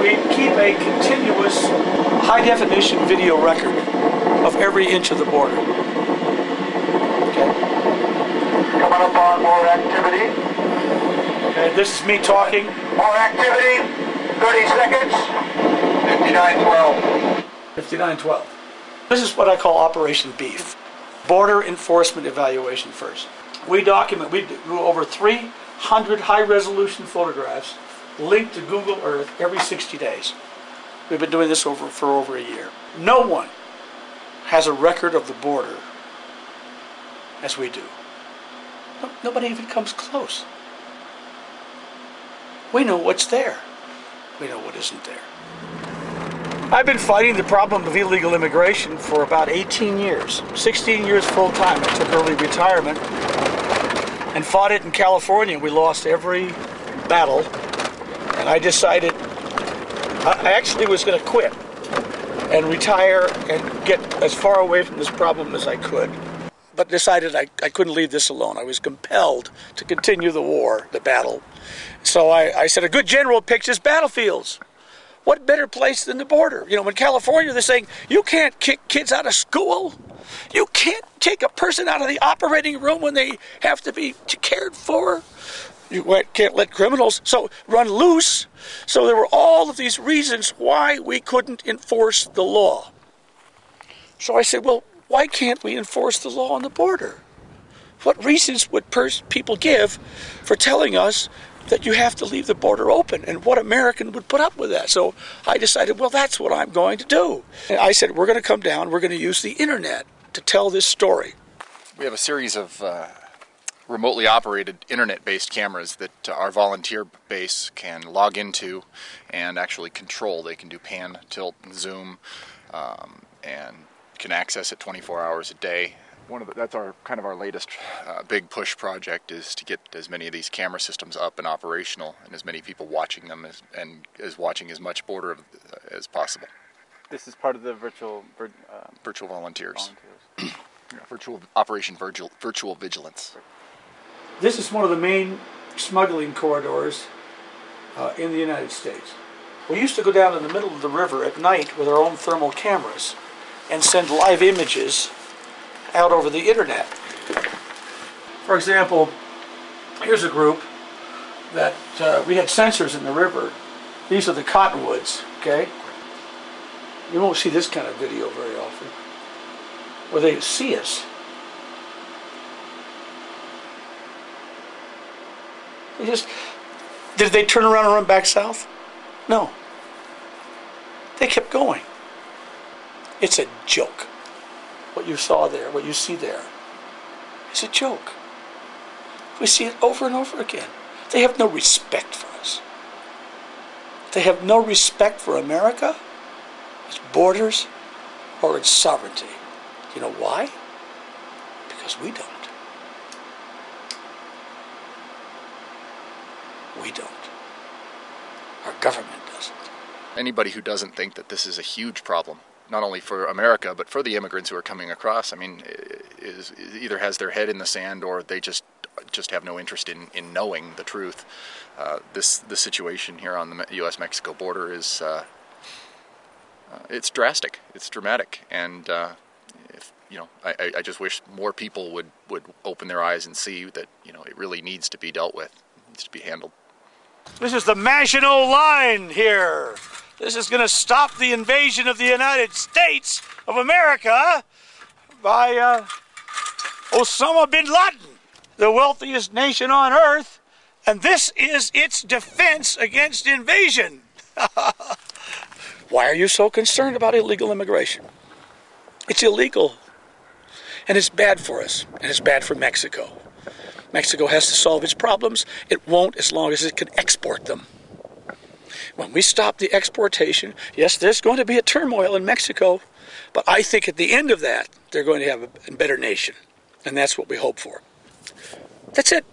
We keep a continuous high-definition video record of every inch of the border. Okay. Coming up on more activity. Okay, this is me talking. More activity. 30 seconds. 5912. 5912. This is what I call Operation Beef. Border Enforcement Evaluation first. We do over 300 high-resolution photographs linked to Google Earth every 60 days. We've been doing this for over a year. No one has a record of the border as we do. Nobody even comes close. We know what's there. We know what isn't there. I've been fighting the problem of illegal immigration for about 18 years. 16 years full-time. I took early retirement and fought it in California. We lost every battle. And I decided I actually was going to quit and retire and get as far away from this problem as I could. But decided I couldn't leave this alone. I was compelled to continue the war, the battle. So I said, a good general picks his battlefields. What better place than the border? You know, in California, they're saying, you can't kick kids out of school. You can't take a person out of the operating room when they have to be cared for. You can't let criminals run loose. So there were all of these reasons why we couldn't enforce the law. So I said, well, why can't we enforce the law on the border? What reasons would people give for telling us that you have to leave the border open? And what American would put up with that? So I decided, well, that's what I'm going to do. And I said, we're going to come down, we're going to use the internet to tell this story. We have a series of remotely operated internet-based cameras that our volunteer base can log into and actually control. They can do pan, tilt, and zoom, and can access it 24 hours a day. That's our kind of our latest big push project, is to get as many of these camera systems up and operational, and as many people watching them as watching as much border as possible. This is part of the virtual volunteers. Yeah, Operation Virtual Vigilance. This is one of the main smuggling corridors in the United States. We used to go down in the middle of the river at night with our own thermal cameras and send live images out over the internet. For example, here's a group that we had sensors in the river. These are the cottonwoods, okay? You won't see this kind of video very often, where they see us. Did they turn around and run back south? No. They kept going. It's a joke. What you saw there, what you see there, is a joke. We see it over and over again. They have no respect for us. They have no respect for America, its borders, or its sovereignty. You know why? Because we don't. We don't. Our government doesn't. Anybody who doesn't think that this is a huge problem, not only for America, but for the immigrants who are coming across, I mean, is either has their head in the sand, or they just have no interest in knowing the truth. The situation here on the U.S.-Mexico border is it's drastic, it's dramatic, and I just wish more people would open their eyes and see that it really needs to be dealt with, it needs to be handled. This is the Maginot Line here. This is going to stop the invasion of the United States of America by Osama bin Laden, the wealthiest nation on earth, and this is its defense against invasion. Why are you so concerned about illegal immigration? It's illegal, and it's bad for us, and it's bad for Mexico. Mexico has to solve its problems. It won't as long as it can export them. When we stop the exportation, yes, there's going to be a turmoil in Mexico, but I think at the end of that, they're going to have a better nation, and that's what we hope for. That's it.